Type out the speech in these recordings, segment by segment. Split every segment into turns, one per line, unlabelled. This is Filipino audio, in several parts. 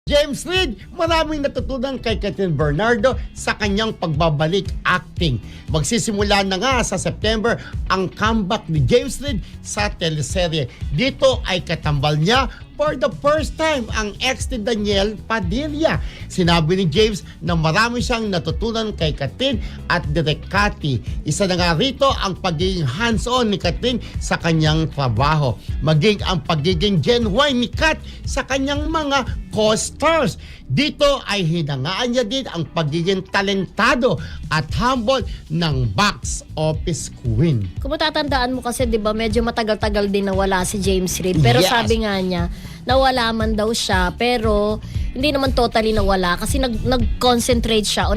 James Reid, maraming natutunan kay Kathryn Bernardo sa kanyang pagbabalik acting. Magsisimula na nga sa September ang comeback ni James Reid sa teleserye. Dito ay katambal niya for the first time ang ex ni Daniel Padilla. Sinabi ni James na marami siyang natutunan kay Kathryn at Direk Cathy. Isa na nga rito ang pagiging hands-on ni Kathryn sa kanyang trabaho. Maging ang pagiging genuine ni Kat sa kanyang mga co-stars. Dito ay hinangaan niya din ang pagiging talentado at humble ng box office queen.
Kung matatandaan mo kasi 'di ba medyo matagal-tagal din nawala si James Reid. Pero
Yes.
sabi nga niya, nawala man daw siya pero hindi naman totally nawala kasi nag-concentrate siya o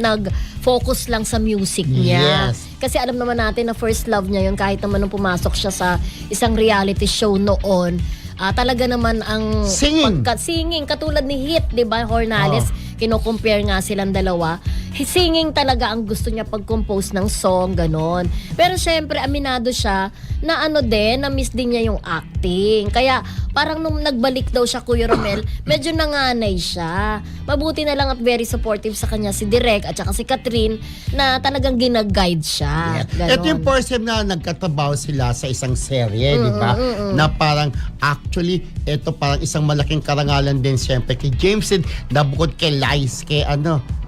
nag-focus lang sa music niya.
Yes.
Kasi alam naman natin na first love niya yun kahit naman nung pumasok siya sa isang reality show noon. Talaga naman ang
Singing.
singing katulad ni Hit, 'di ba? Hornales, kino-compare nga silang dalawa. Singing talaga ang gusto niya pag-compose ng song, ganon. Pero syempre, aminado siya na na-miss din niya yung acting. Kaya parang nung nagbalik daw siya, Kuya Romel, medyo nanganay siya. Mabuti na lang at very supportive sa kanya si Direk at saka si Kathryn na talagang gina-guide siya. Ganon.
Ito yung first time na nagkatrabaho sila sa isang serye, di ba? Na parang actually, ito parang isang malaking karangalan din siyempre kay James Reid na bukod kay Lice, kay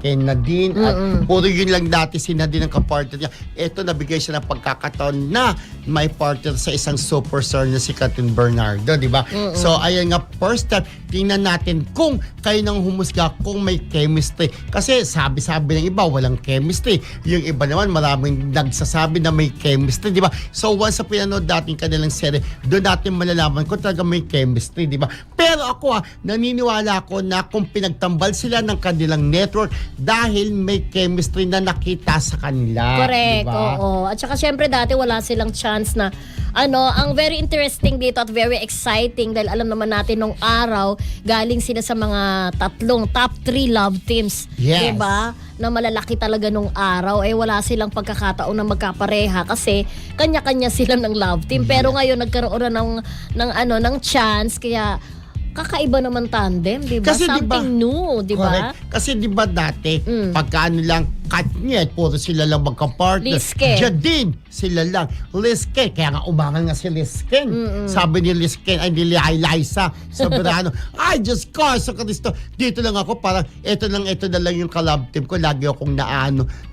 Nadine at puro yun lang dati si Nadine ang kapartner niya. Ito nabigay siya ng pagkakataon na may partner sa isang superstar na si Kathryn Bernardo, di ba? So ayan nga, first time, tingnan natin kung kayo nang humusga kung may chemistry. Kasi sabi-sabi ng iba, walang chemistry. Yung iba naman, maraming nagsasabi na may chemistry, di ba? So once sa pinanood natin kanilang serye, doon natin malalaman kung talaga may chemistry, di ba? Pero ako naniniwala ako na kung pinagtambal sila ng kanilang network dahil may chemistry na nakita sa kanila.
Correct,
diba?
oo. At saka syempre dati wala silang chance na ang very interesting dito at very exciting dahil alam naman natin nung araw galing sila sa mga top 3 love teams.
Yes.
Diba? Na malalaki talaga nung araw wala silang pagkakataon na magkapareha kasi kanya-kanya sila ng love team. Pero ngayon nagkaroon na ng chance kaya kakaiba naman tandem, di ba?
Kasi
Something new, di ba?
Correct. Kasi di ba dati, pagka lang, Katniet, puro sila lang magka-partner.
Liske.
Jadine, sila lang. Liske, kaya nga umangal nga si Lisken. Sabi ni Lisken, ay ni Liza Soberano, ay Diyos ko, sa Kristo, dito lang ako, parang ito na lang yung kalab team ko, lagi akong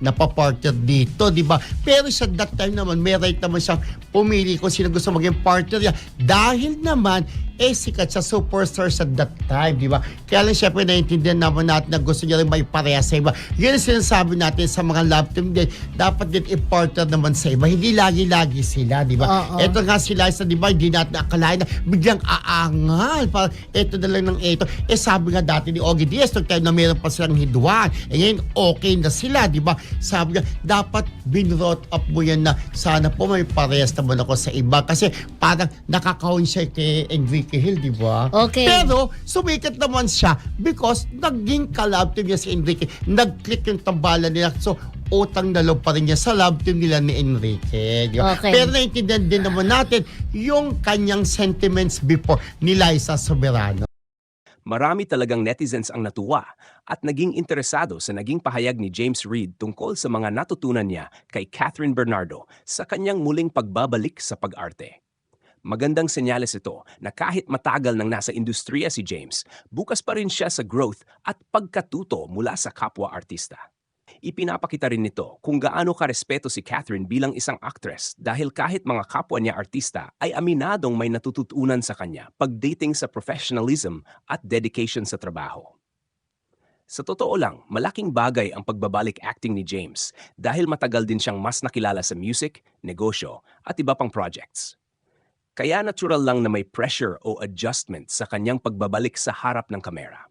napapartner dito, di ba? Pero sa that time naman, may right naman siyang pumili kung sino gusto maging partner niya. Dahil naman, sikat sa superstar sa that time, di ba? Kaya lang syempre naiintindihan naman natin na gusto niya rin may pareha sa iba. Yun ang sinasabi natin sa mga love team din, dapat din i-partner naman sa iba. Hindi lagi-lagi sila, di ba? Ito nga sila, di ba, hindi natin akalain na biglang aangal. Parang ito na lang ng ito. Sabi nga dati ni Ogie Diaz, nung time na meron pa silang hidwaan. Ngayon, okay na sila, di ba? Sabi nga, dapat binrot up mo yan na sana po may parehas naman ako sa iba. Kasi parang nakakahon siya kay Enrique Hill, di ba?
Okay.
Pero sumikat naman siya because naging ka-love team niya si Enrique. Nag-click yung tambalan nila. So, utang na loob pa rin niya sa love team nila ni Enrique. Di ba?
Okay.
Pero naintindihan din naman natin yung kanyang sentiments before ni Liza Soberano.
Marami talagang netizens ang natuwa at naging interesado sa naging pahayag ni James Reid tungkol sa mga natutunan niya kay Kathryn Bernardo sa kanyang muling pagbabalik sa pag-arte. Magandang senyales ito na kahit matagal nang nasa industriya si James, bukas pa rin siya sa growth at pagkatuto mula sa kapwa-artista. Ipinapakita rin nito kung gaano karespeto si Kathryn bilang isang actress dahil kahit mga kapwa niya artista ay aminadong may natututunan sa kanya pagdating sa professionalism at dedication sa trabaho. Sa totoo lang, malaking bagay ang pagbabalik acting ni James dahil matagal din siyang mas nakilala sa music, negosyo at iba pang projects. Kaya natural lang na may pressure o adjustment sa kanyang pagbabalik sa harap ng kamera.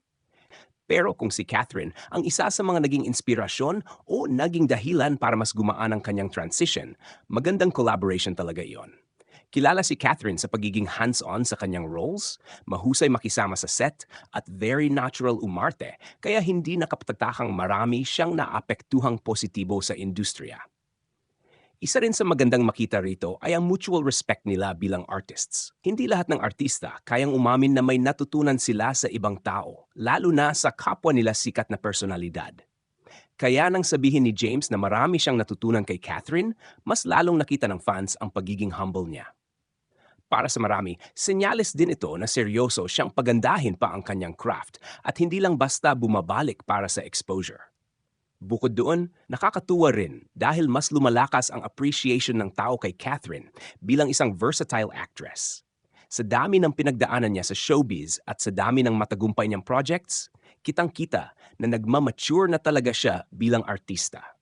Pero kung si Kathryn ang isa sa mga naging inspirasyon o naging dahilan para mas gumaan ang kanyang transition, magandang collaboration talaga iyon. Kilala si Kathryn sa pagiging hands-on sa kanyang roles, mahusay makisama sa set, at very natural umarte, kaya hindi nakapagtakang marami siyang naapektuhang positibo sa industriya. Isa rin sa magandang makita rito ay ang mutual respect nila bilang artists. Hindi lahat ng artista kayang umamin na may natutunan sila sa ibang tao, lalo na sa kapwa nila sikat na personalidad. Kaya nang sabihin ni James na marami siyang natutunan kay Catherine, mas lalong nakita ng fans ang pagiging humble niya. Para sa marami, senyales din ito na seryoso siyang pagandahin pa ang kanyang craft at hindi lang basta bumabalik para sa exposure. Bukod doon, nakakatuwa rin dahil mas lumalakas ang appreciation ng tao kay Catherine bilang isang versatile actress. Sa dami ng pinagdaanan niya sa showbiz at sa dami ng matagumpay niyang projects, kitang-kita na nagmamature na talaga siya bilang artista.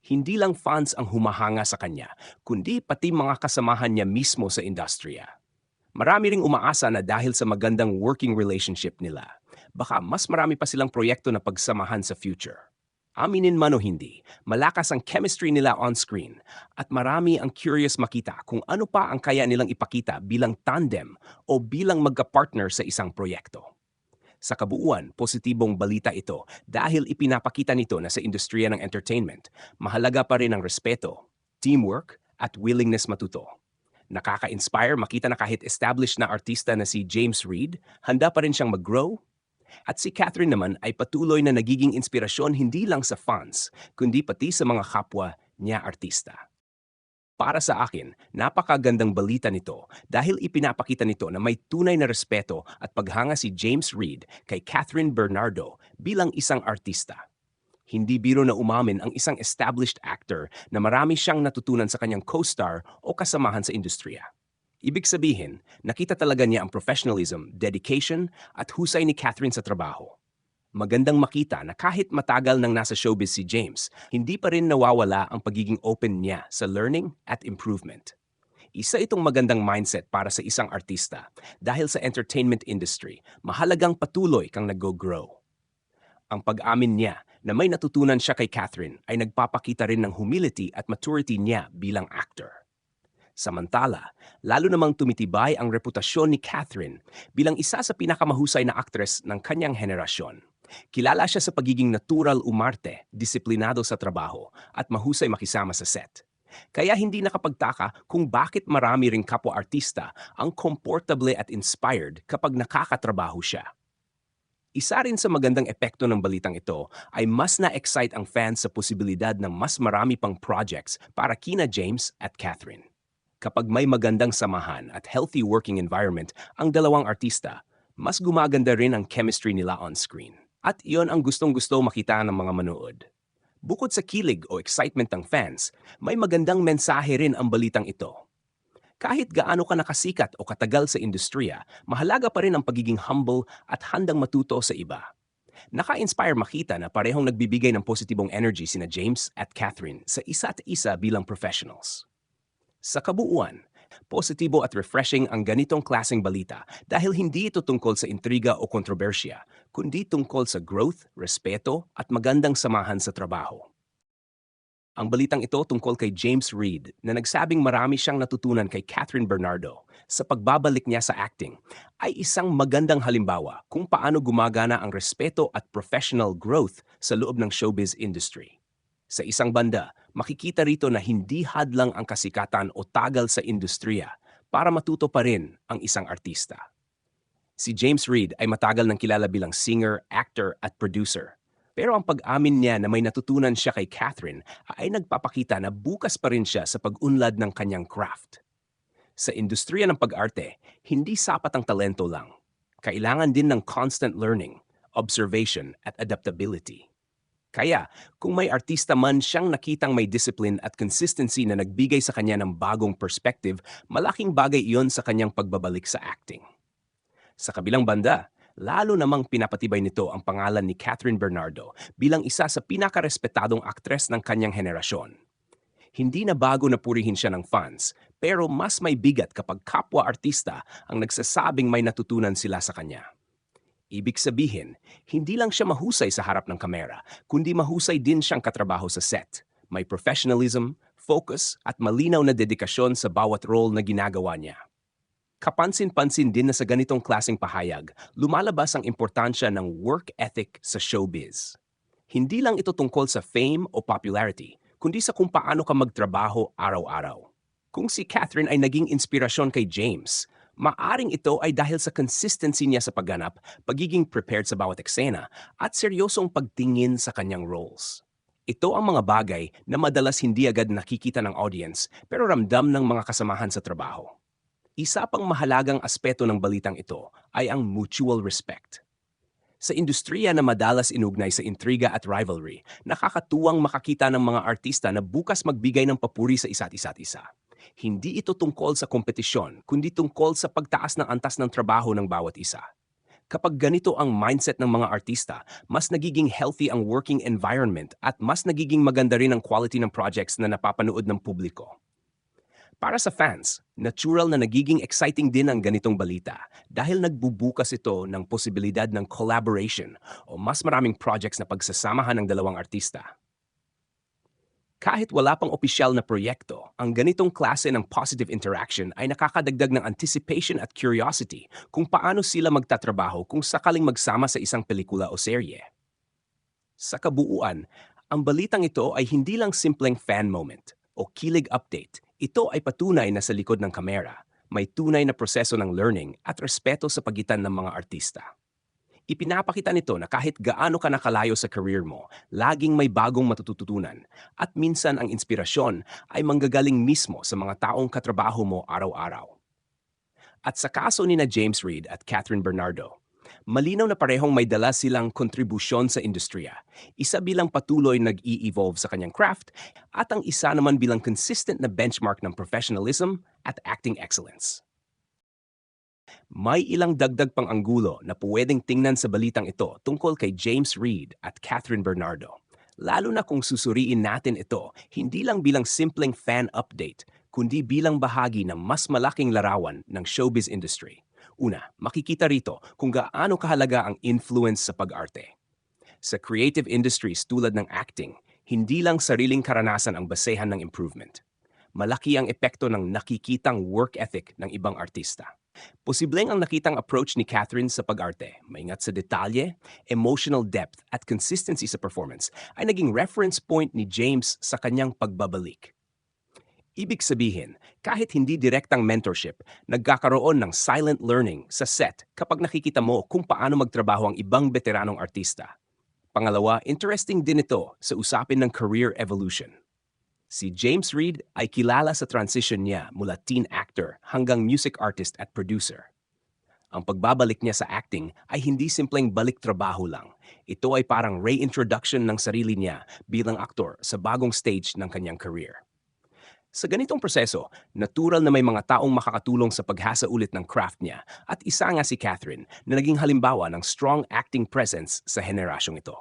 Hindi lang fans ang humahanga sa kanya, kundi pati mga kasamahan niya mismo sa industriya. Marami ring umaasa na dahil sa magandang working relationship nila, baka mas marami pa silang proyekto na pagsamahan sa future. Aminin man o hindi, malakas ang chemistry nila on-screen at marami ang curious makita kung ano pa ang kaya nilang ipakita bilang tandem o bilang magka-partner sa isang proyekto. Sa kabuuan, positibong balita ito dahil ipinapakita nito na sa industriya ng entertainment, mahalaga pa rin ang respeto, teamwork at willingness matuto. Nakaka-inspire makita na kahit established na artista na si James Reid, handa pa rin siyang mag-grow. At si Catherine naman ay patuloy na nagiging inspirasyon hindi lang sa fans, kundi pati sa mga kapwa niya artista. Para sa akin, napakagandang balita nito dahil ipinapakita nito na may tunay na respeto at paghanga si James Reid kay Catherine Bernardo bilang isang artista. Hindi biro na umamin ang isang established actor na marami siyang natutunan sa kanyang co-star o kasamahan sa industriya. Ibig sabihin, nakita talaga niya ang professionalism, dedication at husay ni Catherine sa trabaho. Magandang makita na kahit matagal nang nasa showbiz si James, hindi pa rin nawawala ang pagiging open niya sa learning at improvement. Isa itong magandang mindset para sa isang artista dahil sa entertainment industry, mahalagang patuloy kang nag-grow. Ang pag-amin niya na may natutunan siya kay Catherine ay nagpapakita rin ng humility at maturity niya bilang actor. Samantala, lalo namang tumitibay ang reputasyon ni Catherine bilang isa sa pinakamahusay na aktres ng kanyang henerasyon. Kilala siya sa pagiging natural umarte, disiplinado sa trabaho, at mahusay makisama sa set. Kaya hindi nakapagtaka kung bakit marami ring kapwa-artista ang komportable at inspired kapag nakakatrabaho siya. Isa rin sa magandang epekto ng balitang ito ay mas na-excite ang fans sa posibilidad ng mas marami pang projects para kina James at Catherine. Kapag may magandang samahan at healthy working environment ang dalawang artista, mas gumaganda rin ang chemistry nila on screen. At iyon ang gustong-gusto makita ng mga manood. Bukod sa kilig o excitement ng fans, may magandang mensahe rin ang balitang ito. Kahit gaano ka nakasikat o katagal sa industriya, mahalaga pa rin ang pagiging humble at handang matuto sa iba. Naka-inspire makita na parehong nagbibigay ng positibong energy sina James at Catherine sa isa't isa bilang professionals. Sa kabuuan, positibo at refreshing ang ganitong klaseng balita dahil hindi ito tungkol sa intriga o kontrobersya, kundi tungkol sa growth, respeto at magandang samahan sa trabaho. Ang balitang ito tungkol kay James Reid na nagsabing marami siyang natutunan kay Catherine Bernardo sa pagbabalik niya sa acting ay isang magandang halimbawa kung paano gumagana ang respeto at professional growth sa loob ng showbiz industry. Sa isang banda, makikita rito na hindi hadlang ang kasikatan o tagal sa industriya para matuto pa rin ang isang artista. Si James Reid ay matagal nang kilala bilang singer, actor at producer. Pero ang pag-amin niya na may natutunan siya kay Catherine ay nagpapakita na bukas pa rin siya sa pag-unlad ng kanyang craft. Sa industriya ng pag-arte, hindi sapat ang talento lang. Kailangan din ng constant learning, observation at adaptability. Kaya, kung may artista man siyang nakitang may discipline at consistency na nagbigay sa kanya ng bagong perspective, malaking bagay iyon sa kanyang pagbabalik sa acting. Sa kabilang banda, lalo namang pinapatibay nito ang pangalan ni Catherine Bernardo bilang isa sa pinakarespetadong aktres ng kanyang henerasyon. Hindi na bago na purihin siya ng fans, pero mas may bigat kapag kapwa-artista ang nagsasabing may natutunan sila sa kanya. Ibig sabihin, hindi lang siya mahusay sa harap ng kamera, kundi mahusay din siyang katrabaho sa set. May professionalism, focus at malinaw na dedikasyon sa bawat role na ginagawa niya. Kapansin-pansin din na sa ganitong klaseng pahayag, lumalabas ang importansya ng work ethic sa showbiz. Hindi lang ito tungkol sa fame o popularity, kundi sa kung paano ka magtrabaho araw-araw. Kung si Catherine ay naging inspirasyon kay James, maaring ito ay dahil sa consistency niya sa pagganap, pagiging prepared sa bawat eksena, at seryosong pagtingin sa kanyang roles. Ito ang mga bagay na madalas hindi agad nakikita ng audience pero ramdam ng mga kasamahan sa trabaho. Isa pang mahalagang aspeto ng balitang ito ay ang mutual respect. Sa industriya na madalas inugnay sa intriga at rivalry, nakakatuwang makakita ng mga artista na bukas magbigay ng papuri sa isa't isa. Hindi ito tungkol sa kompetisyon, kundi tungkol sa pagtaas ng antas ng trabaho ng bawat isa. Kapag ganito ang mindset ng mga artista, mas nagiging healthy ang working environment at mas nagiging maganda rin ang quality ng projects na napapanood ng publiko. Para sa fans, natural na nagiging exciting din ang ganitong balita dahil nagbubukas ito ng posibilidad ng collaboration o mas maraming projects na pagsasamahan ng dalawang artista. Kahit wala pang opisyal na proyekto, ang ganitong klase ng positive interaction ay nakakadagdag ng anticipation at curiosity kung paano sila magtatrabaho kung sakaling magsama sa isang pelikula o serye. Sa kabuuan, ang balitang ito ay hindi lang simpleng fan moment o kilig update. Ito ay patunay na sa likod ng kamera, may tunay na proseso ng learning at respeto sa pagitan ng mga artista. Ipinapakita nito na kahit gaano ka nakalayo sa career mo, laging may bagong matututunan at minsan ang inspirasyon ay manggagaling mismo sa mga taong katrabaho mo araw-araw. At sa kaso ni James Reid at Catherine Bernardo, malinaw na parehong may dala silang kontribusyon sa industriya, isa bilang patuloy nag-i-evolve sa kanyang craft at ang isa naman bilang consistent na benchmark ng professionalism at acting excellence. May ilang dagdag pang anggulo na pwedeng tingnan sa balitang ito tungkol kay James Reid at Catherine Bernardo. Lalo na kung susuriin natin ito hindi lang bilang simpleng fan update, kundi bilang bahagi ng mas malaking larawan ng showbiz industry. Una, makikita rito kung gaano kahalaga ang influence sa pag-arte. Sa creative industries tulad ng acting, hindi lang sariling karanasan ang basehan ng improvement. Malaki ang epekto ng nakikitang work ethic ng ibang artista. Posibleng ang nakitang approach ni Catherine sa pag-arte, maingat sa detalye, emotional depth at consistency sa performance, ay naging reference point ni James sa kanyang pagbabalik. Ibig sabihin, kahit hindi direktang mentorship, nagkakaroon ng silent learning sa set kapag nakikita mo kung paano magtrabaho ang ibang veteranong artista. Pangalawa, interesting din ito sa usapin ng career evolution. Si James Reid ay kilala sa transition niya mula teen actor hanggang music artist at producer. Ang pagbabalik niya sa acting ay hindi simpleng balik trabaho lang. Ito ay parang reintroduction ng sarili niya bilang aktor sa bagong stage ng kanyang career. Sa ganitong proseso, natural na may mga taong makakatulong sa paghasa ulit ng craft niya at isa nga si Catherine na naging halimbawa ng strong acting presence sa henerasyong ito.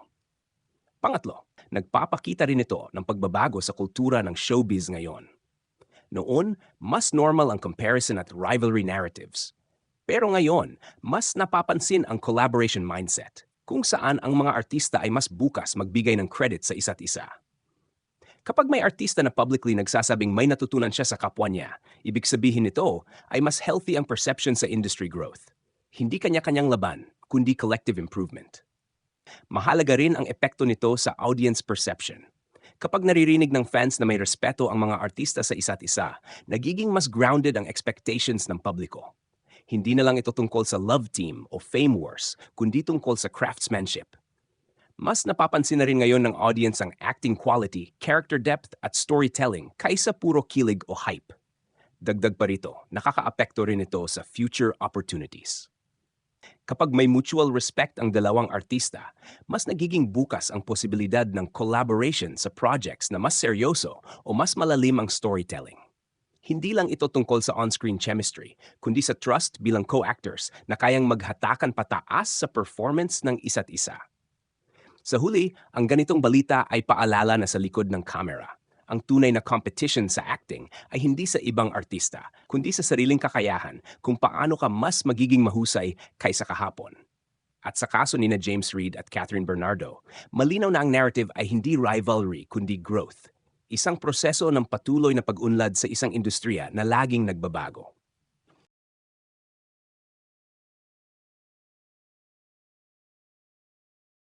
Pangatlo, nagpapakita rin ito ng pagbabago sa kultura ng showbiz ngayon. Noon, mas normal ang comparison at rivalry narratives. Pero ngayon, mas napapansin ang collaboration mindset, kung saan ang mga artista ay mas bukas magbigay ng credit sa isa't isa. Kapag may artista na publicly nagsasabing may natutunan siya sa kapwa niya, ibig sabihin nito ay mas healthy ang perception sa industry growth. Hindi kanya-kanyang laban, kundi collective improvement. Mahalaga rin ang epekto nito sa audience perception. Kapag naririnig ng fans na may respeto ang mga artista sa isa't isa, nagiging mas grounded ang expectations ng publiko. Hindi na lang ito tungkol sa love team o fame wars, kundi tungkol sa craftsmanship. Mas napapansin na rin ngayon ng audience ang acting quality, character depth at storytelling kaysa puro kilig o hype. Dagdag pa rito, nakakaapekto rin ito sa future opportunities. Kapag may mutual respect ang dalawang artista, mas nagiging bukas ang posibilidad ng collaboration sa projects na mas seryoso o mas malalim ang storytelling. Hindi lang ito tungkol sa on-screen chemistry, kundi sa trust bilang co-actors na kayang maghatakan pataas sa performance ng isa't isa. Sa huli, ang ganitong balita ay paalala na sa likod ng kamera. Ang tunay na competition sa acting ay hindi sa ibang artista, kundi sa sariling kakayahan kung paano ka mas magiging mahusay kaysa kahapon. At sa kaso ni James Reid at Catherine Bernardo, malinaw na ang narrative ay hindi rivalry kundi growth. Isang proseso ng patuloy na pag-unlad sa isang industriya na laging nagbabago.